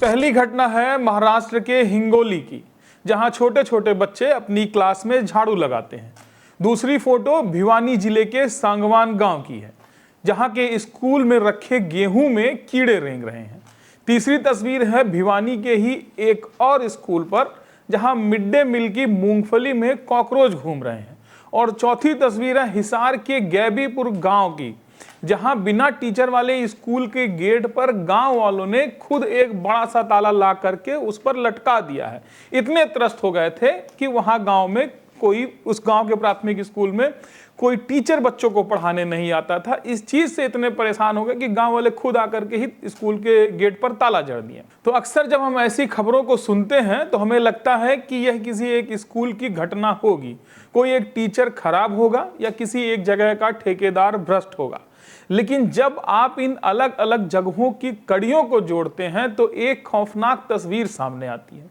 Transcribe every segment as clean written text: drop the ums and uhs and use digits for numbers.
पहली घटना है महाराष्ट्र के हिंगोली की, जहां छोटे छोटे बच्चे अपनी क्लास में झाड़ू लगाते हैं। दूसरी फोटो भिवानी जिले के सांगवान गांव की है, जहां के स्कूल में रखे गेहूं में कीड़े रेंग रहे हैं। तीसरी तस्वीर है भिवानी के ही एक और स्कूल पर, जहां मिड डे मील की मूंगफली में कॉकरोच घूम रहे हैं। और चौथी तस्वीर है हिसार के गैबीपुर गांव की, जहां बिना टीचर वाले स्कूल के गेट पर गांव वालों ने खुद एक बड़ा सा ताला ला करके उस पर लटका दिया है। इतने त्रस्त हो गए थे कि वहां गांव में उस गांव के प्राथमिक स्कूल में कोई टीचर बच्चों को पढ़ाने नहीं आता था। इस चीज से इतने परेशान हो गए कि गांव वाले खुद आकर के ही स्कूल के गेट पर ताला जड़ दिया। तो अक्सर जब हम ऐसी खबरों को सुनते हैं तो हमें लगता है कि यह किसी एक स्कूल की घटना होगी, कोई एक टीचर खराब होगा या किसी एक जगह का ठेकेदार भ्रष्ट होगा। लेकिन जब आप इन अलग अलग जगहों की कड़ियों को जोड़ते हैं तो एक खौफनाक तस्वीर सामने आती है।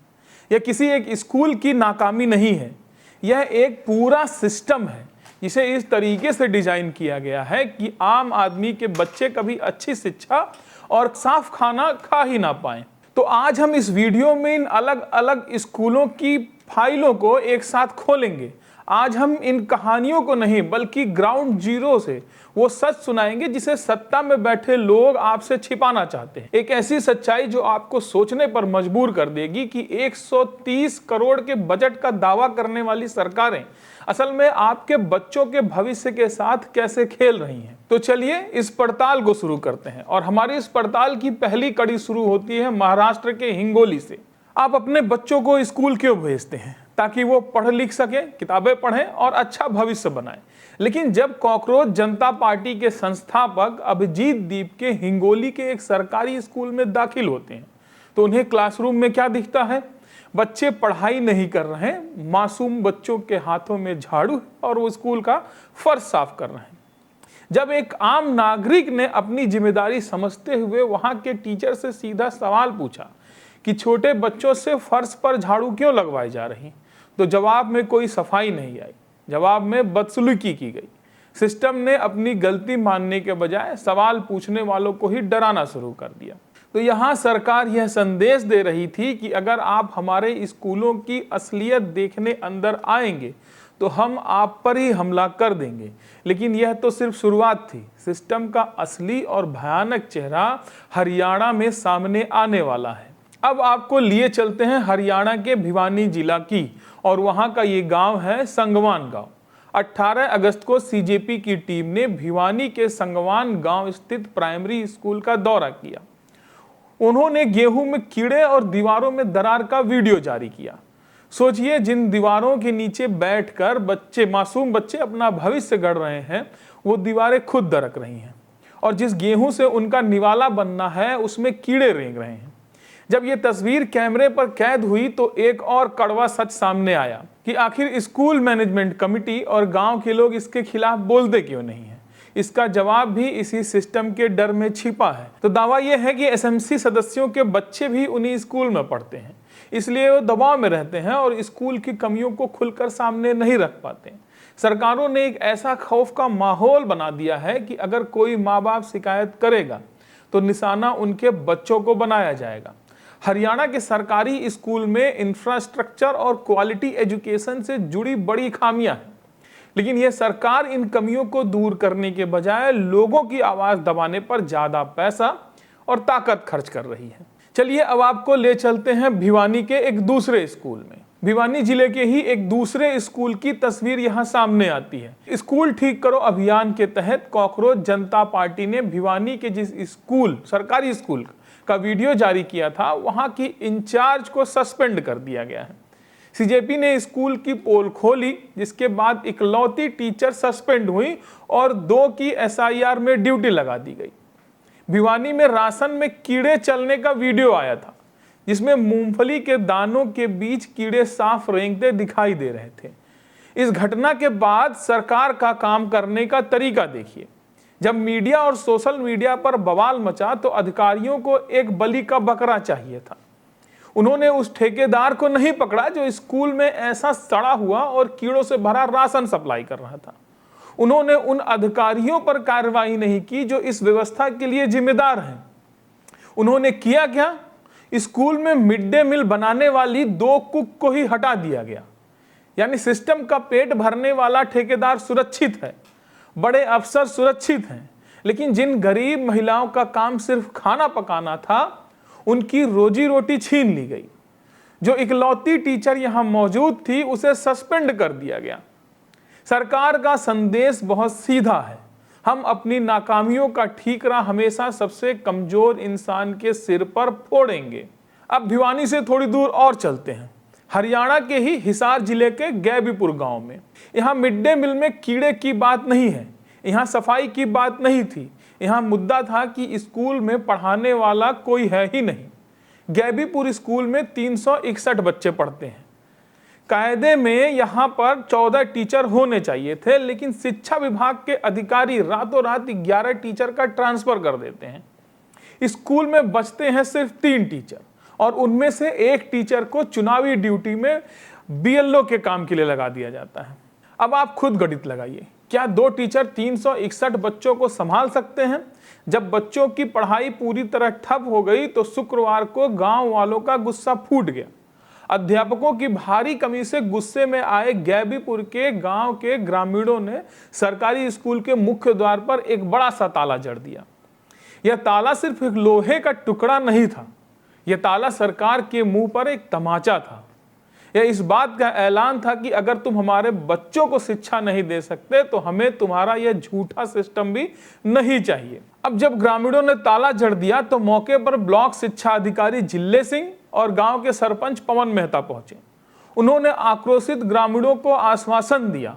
यह किसी एक स्कूल की नाकामी नहीं है, यह एक पूरा सिस्टम है जिसे इस तरीके से डिजाइन किया गया है कि आम आदमी के बच्चे कभी अच्छी शिक्षा और साफ खाना खा ही ना पाए। तो आज हम इस वीडियो में इन अलग अलग स्कूलों की फाइलों को एक साथ खोलेंगे। आज हम इन कहानियों को नहीं बल्कि ग्राउंड जीरो से वो सच सुनाएंगे जिसे सत्ता में बैठे लोग आपसे छिपाना चाहते हैं। एक ऐसी सच्चाई जो आपको सोचने पर मजबूर कर देगी कि 130 करोड़ के बजट का दावा करने वाली सरकारें असल में आपके बच्चों के भविष्य के साथ कैसे खेल रही हैं। तो चलिए इस पड़ताल को शुरू करते हैं। और हमारी इस पड़ताल की पहली कड़ी शुरू होती है महाराष्ट्र के हिंगोली से। आप अपने बच्चों को स्कूल क्यों भेजते हैं? ताकि वो पढ़ लिख सके, किताबें पढ़ें और अच्छा भविष्य बनाएं। लेकिन जब कॉकरोच जनता पार्टी के संस्थापक अभिजीत दीप के हिंगोली के एक सरकारी स्कूल में दाखिल होते हैं तो उन्हें क्लासरूम में क्या दिखता है? बच्चे पढ़ाई नहीं कर रहे हैं, मासूम बच्चों के हाथों में झाड़ू और वो स्कूल का फर्श साफ कर रहे हैं। जब एक आम नागरिक ने अपनी जिम्मेदारी समझते हुए वहां के टीचर से सीधा सवाल पूछा कि छोटे बच्चों से फर्श पर झाड़ू क्यों लगवाई जा रही, तो जवाब में कोई सफाई नहीं आई, जवाब में बदसलूकी की गई। सिस्टम ने अपनी गलती मानने के बजाय सवाल पूछने वालों को ही डराना शुरू कर दिया। तो यहाँ सरकार यह संदेश दे रही थी कि अगर आप हमारे स्कूलों की असलियत देखने अंदर आएंगे तो हम आप पर ही हमला कर देंगे। लेकिन यह तो सिर्फ शुरुआत थी। सिस्टम का असली और भयानक चेहरा हरियाणा में सामने आने वाला है। अब आपको लिए चलते हैं हरियाणा के भिवानी जिला की, और वहां का ये गांव है संगवान गांव। 18 अगस्त को सीजेपी की टीम ने भिवानी के संगवान गांव स्थित प्राइमरी स्कूल का दौरा किया। उन्होंने गेहूं में कीड़े और दीवारों में दरार का वीडियो जारी किया। सोचिए, जिन दीवारों के नीचे बैठकर मासूम बच्चे अपना भविष्य गढ़ रहे हैं, वो दीवारें खुद दरक रही हैं, और जिस गेहूं से उनका निवाला बनना है उसमें कीड़े रेंग रहे हैं। जब ये तस्वीर कैमरे पर कैद हुई तो एक और कड़वा सच सामने आया कि आखिर स्कूल मैनेजमेंट कमेटी और गांव के लोग इसके खिलाफ बोलते क्यों नहीं है। इसका जवाब भी इसी सिस्टम के डर में छिपा है। तो दावा यह है कि एसएमसी सदस्यों के बच्चे भी उन्हीं स्कूल में पढ़ते हैं, इसलिए वो दबाव में रहते हैं और स्कूल की कमियों को खुलकर सामने नहीं रख पाते। सरकारों ने एक ऐसा खौफ का माहौल बना दिया है कि अगर कोई माँ बाप शिकायत करेगा तो निशाना उनके बच्चों को बनाया जाएगा। हरियाणा के सरकारी स्कूल में इंफ्रास्ट्रक्चर और क्वालिटी एजुकेशन से जुड़ी बड़ी खामियां हैं, लेकिन यह सरकार इन कमियों को दूर करने के बजाय लोगों की आवाज दबाने पर ज्यादा पैसा और ताकत खर्च कर रही है। चलिए अब आपको ले चलते हैं भिवानी के एक दूसरे स्कूल में। भिवानी जिले के ही एक दूसरे स्कूल की तस्वीर यहां सामने आती है। स्कूल ठीक करो अभियान के तहत कॉकरोच जनता पार्टी ने भिवानी के जिस सरकारी स्कूल का वीडियो जारी किया था, वहां की इंचार्ज को सस्पेंड कर दिया गया है। सीजेपी ने स्कूल की पोल खोली, जिसके बाद इकलौती टीचर सस्पेंड हुई और 2 की एसआईआर में ड्यूटी लगा दी गई। भिवानी में राशन में कीड़े चलने का वीडियो आया था, जिसमें मूंगफली के दानों के बीच कीड़े साफ रेंगते दिखाई दे रहे थे। इस घटना के बाद सरकार का काम करने का तरीका देखिए। जब मीडिया और सोशल मीडिया पर बवाल मचा तो अधिकारियों को एक बलि का बकरा चाहिए था। उन्होंने उस ठेकेदार को नहीं पकड़ा जो स्कूल में ऐसा सड़ा हुआ और कीड़ों से भरा राशन सप्लाई कर रहा था। उन्होंने उन अधिकारियों पर कार्रवाई नहीं की जो इस व्यवस्था के लिए जिम्मेदार हैं। उन्होंने किया क्या? स्कूल में मिड डे मील बनाने वाली 2 कुक को ही हटा दिया गया। यानी सिस्टम का पेट भरने वाला ठेकेदार सुरक्षित है, बड़े अफसर सुरक्षित हैं, लेकिन जिन गरीब महिलाओं का काम सिर्फ खाना पकाना था, उनकी रोजी रोटी छीन ली गई। जो इकलौती टीचर यहां मौजूद थी, उसे सस्पेंड कर दिया गया। सरकार का संदेश बहुत सीधा है, हम अपनी नाकामियों का ठीकरा हमेशा सबसे कमजोर इंसान के सिर पर फोड़ेंगे। अब भिवानी से थोड़ी दूर और चलते हैं, हरियाणा के ही हिसार जिले के गैबीपुर गांव में। यहाँ मिड डे मील में कीड़े की बात नहीं है, यहाँ सफाई की बात नहीं थी, यहाँ मुद्दा था कि स्कूल में पढ़ाने वाला कोई है ही नहीं। गैबीपुर स्कूल में 361 बच्चे पढ़ते हैं। कायदे में यहाँ पर 14 टीचर होने चाहिए थे, लेकिन शिक्षा विभाग के अधिकारी रातों रात 11 टीचर का ट्रांसफर कर देते हैं। स्कूल में बचते हैं सिर्फ 3 टीचर, और उनमें से एक टीचर को चुनावी ड्यूटी में बीएलओ के काम के लिए लगा दिया जाता है। अब आप खुद गणित लगाइए, क्या 2 टीचर 361 बच्चों को संभाल सकते हैं? जब बच्चों की पढ़ाई पूरी तरह ठप हो गई तो शुक्रवार को गांव वालों का गुस्सा फूट गया। अध्यापकों की भारी कमी से गुस्से में आए गैबीपुर के गांव के ग्रामीणों ने सरकारी स्कूल के मुख्य द्वार पर एक बड़ा सा ताला जड़ दिया। यह ताला सिर्फ एक लोहे का टुकड़ा नहीं था, यह ताला सरकार के मुंह पर एक तमाचा था। यह इस बात का ऐलान था कि अगर तुम हमारे बच्चों को शिक्षा नहीं दे सकते तो हमें तुम्हारा यह झूठा सिस्टम भी नहीं चाहिए। अब जब ग्रामीणों ने ताला जड़ दिया तो मौके पर ब्लॉक शिक्षा अधिकारी जिल्ले सिंह और गांव के सरपंच पवन मेहता पहुंचे। उन्होंने आक्रोशित ग्रामीणों को आश्वासन दिया,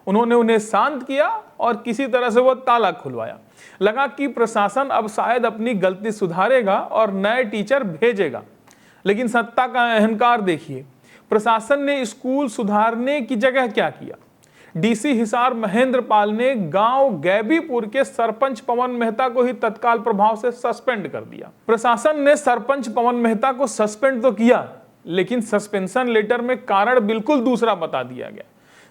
उन्होंने उन्हें शांत किया और किसी तरह से वो ताला खुलवाया। लगा कि प्रशासन अब शायद अपनी गलती सुधारेगा और नए टीचर भेजेगा, लेकिन सत्ता का अहंकार देखिए। प्रशासन ने स्कूल सुधारने की जगह क्या किया? डीसी हिसार महेंद्र पाल ने गांव गैबीपुर के सरपंच पवन मेहता को ही तत्काल प्रभाव से सस्पेंड कर दिया। प्रशासन ने सरपंच पवन मेहता को सस्पेंड तो किया, लेकिन सस्पेंशन लेटर में कारण बिल्कुल दूसरा बता दिया गया।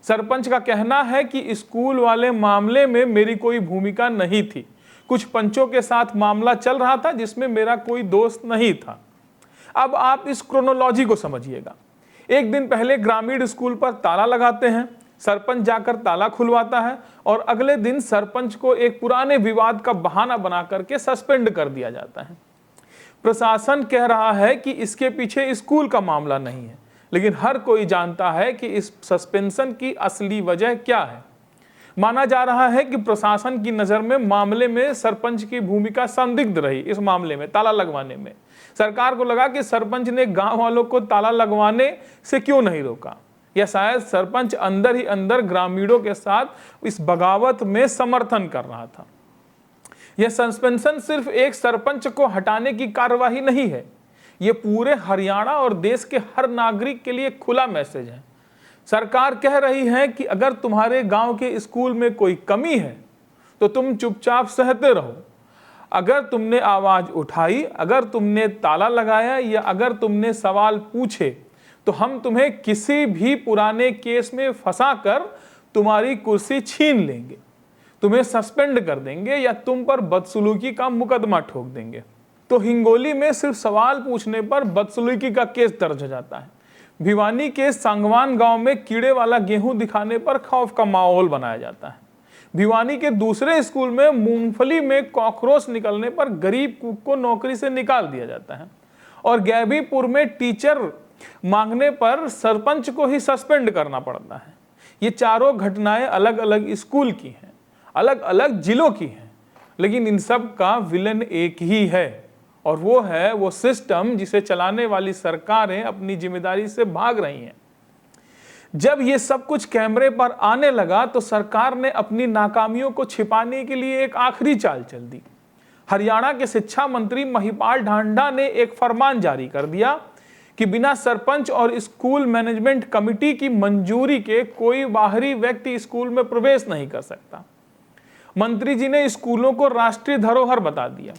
सरपंच का कहना है कि स्कूल वाले मामले में मेरी कोई भूमिका नहीं थी, कुछ पंचों के साथ मामला चल रहा था जिसमें मेरा कोई दोस्त नहीं था। अब आप इस क्रोनोलॉजी को समझिएगा। एक दिन पहले ग्रामीण स्कूल पर ताला लगाते हैं, सरपंच जाकर ताला खुलवाता है और अगले दिन सरपंच को एक पुराने विवाद का बहाना बना करके सस्पेंड कर दिया जाता है। प्रशासन कह रहा है कि इसके पीछे स्कूल का मामला नहीं है, लेकिन हर कोई जानता है कि इस सस्पेंशन की असली वजह क्या है। माना जा रहा है कि प्रशासन की नजर में मामले में सरपंच की भूमिका संदिग्ध रही। इस मामले में ताला लगवाने में सरकार को लगा कि सरपंच ने गांव वालों को ताला लगवाने से क्यों नहीं रोका, या शायद सरपंच अंदर ही अंदर ग्रामीणों के साथ इस बगावत में समर्थन कर रहा था। यह सस्पेंशन सिर्फ एक सरपंच को हटाने की कार्यवाही नहीं है, यह पूरे हरियाणा और देश के हर नागरिक के लिए खुला मैसेज है। सरकार कह रही है कि अगर तुम्हारे गांव के स्कूल में कोई कमी है तो तुम चुपचाप सहते रहो। अगर तुमने आवाज उठाई, अगर तुमने ताला लगाया या अगर तुमने सवाल पूछे तो हम तुम्हें किसी भी पुराने केस में फंसाकर तुम्हारी कुर्सी छीन लेंगे, तुम्हें सस्पेंड कर देंगे या तुम पर बदसलूकी का मुकदमा ठोक देंगे। तो हिंगोली में सिर्फ सवाल पूछने पर बदसलूकी का केस दर्ज हो जाता है। भिवानी के सांगवान गांव में कीड़े वाला गेहूं दिखाने पर खौफ का माहौल बनाया जाता है। भिवानी के दूसरे स्कूल में मूंगफली में कॉकरोच निकलने पर गरीब कुक को नौकरी से निकाल दिया जाता है। और गैबीपुर में टीचर मांगने पर सरपंच को ही सस्पेंड करना पड़ता है। ये चारों घटनाएं अलग अलग स्कूल की हैं, अलग अलग जिलों की हैं, लेकिन इन सब का विलन एक ही है, और वो है वो सिस्टम जिसे चलाने वाली सरकारें अपनी जिम्मेदारी से भाग रही हैं। जब ये सब कुछ कैमरे पर आने लगा तो सरकार ने अपनी नाकामियों को छिपाने के लिए एक आखिरी चाल चल दी। हरियाणा के शिक्षा मंत्री महिपाल ढांडा ने एक फरमान जारी कर दिया कि बिना सरपंच और स्कूल मैनेजमेंट कमेटी की मंजूरी के कोई बाहरी व्यक्ति स्कूल में प्रवेश नहीं कर सकता। मंत्री जी ने स्कूलों को राष्ट्रीय धरोहर बता दिया।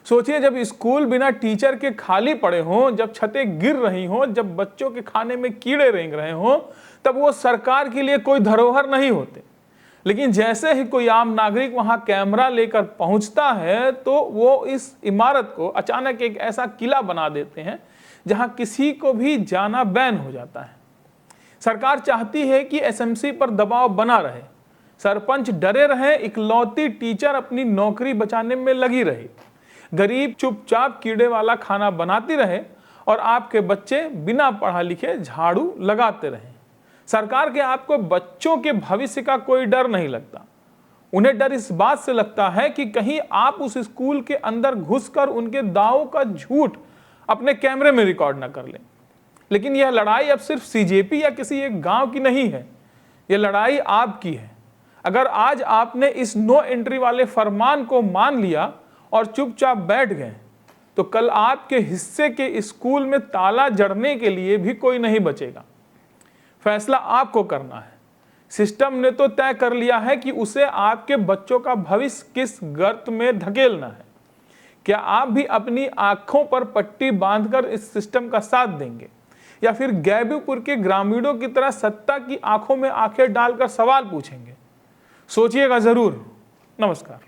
सोचिए, जब स्कूल बिना टीचर के खाली पड़े हों, जब छतें गिर रही हों, जब बच्चों के खाने में कीड़े रेंग रहे हों, तब वो सरकार के लिए कोई धरोहर नहीं होते। लेकिन जैसे ही कोई आम नागरिक वहां कैमरा लेकर पहुंचता है तो वो इस इमारत को अचानक एक ऐसा किला बना देते हैं जहां किसी को भी जाना बैन हो जाता है। सरकार चाहती है कि एसएमसी पर दबाव बना रहे, सरपंच डरे रहे, इकलौती टीचर अपनी नौकरी बचाने में लगी रही, गरीब चुपचाप कीड़े वाला खाना बनाती रहे और आपके बच्चे बिना पढ़ा लिखे झाड़ू लगाते रहे। सरकार के आपको बच्चों के भविष्य का कोई डर नहीं लगता। उन्हें डर इस बात से लगता है कि कहीं आप उस स्कूल के अंदर घुसकर उनके दावों का झूठ अपने कैमरे में रिकॉर्ड ना कर लें। लेकिन यह लड़ाई अब सिर्फ सीजेपी या किसी एक गांव की नहीं है, यह लड़ाई आपकी है। अगर आज आपने इस नो एंट्री वाले फरमान को मान लिया और चुपचाप बैठ गए तो कल आपके हिस्से के स्कूल में ताला जड़ने के लिए भी कोई नहीं बचेगा। फैसला आपको करना है। सिस्टम ने तो तय कर लिया है कि उसे आपके बच्चों का भविष्य किस गर्त में धकेलना है। क्या आप भी अपनी आंखों पर पट्टी बांधकर इस सिस्टम का साथ देंगे या फिर गैबीपुर के ग्रामीणों की तरह सत्ता की आंखों में आंखें डालकर सवाल पूछेंगे? सोचिएगा जरूर। नमस्कार।